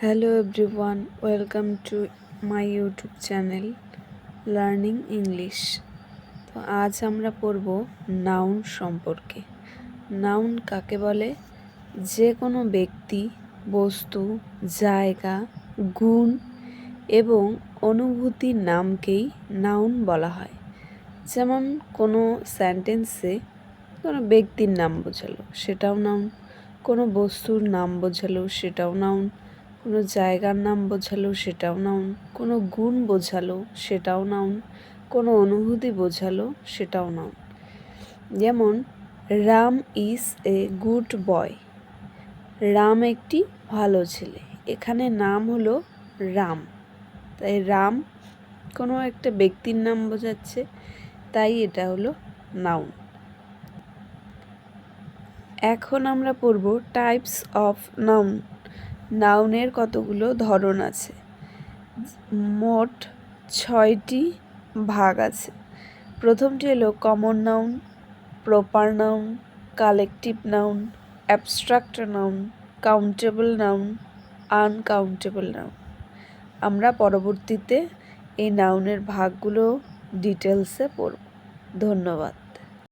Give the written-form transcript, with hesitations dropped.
Hello everyone, welcome to my YouTube channel learning English. তো আজ আমরা পড়ব নাউন সম্পর্কে। নাউন কাকে বলে? যে কোনো ব্যক্তি, বস্তু, জায়গা, গুণ এবং অনুভূতির নামকেই নাউন বলা হয়। যেমন কোনো সেন্টেন্সে কোনো ব্যক্তির নাম বোঝালো, সেটাও নাউন। কোনো বস্তুর নাম বোঝালো, সেটাও নাউন। কোনো জায়গার নাম বোঝালো, সেটাও নাউন। কোনো গুণ বোঝালো, সেটাও নাউন। কোনো অনুভূতি বোঝালো, সেটাও নাউন। যেমন Ram is a good boy. Ram একটি ভালো ছেলে। এখানে নাম হলো রাম, তাই রাম কোনো একটা ব্যক্তির নাম বোঝাচ্ছে, তাই এটা হলো নাউন। এখন আমরা পড়ব টাইপস অফ নাউন। নাউনের কতগুলো ধরন আছে। মোট 6টি ভাগ আছে। প্রথমটি হলো common noun, proper noun, collective noun, abstract noun, countable noun, uncountable noun. আমরা পরবর্তীতে এই নাউনের ভাগগুলো ডিটেলসে পড়ব। ধন্যবাদ।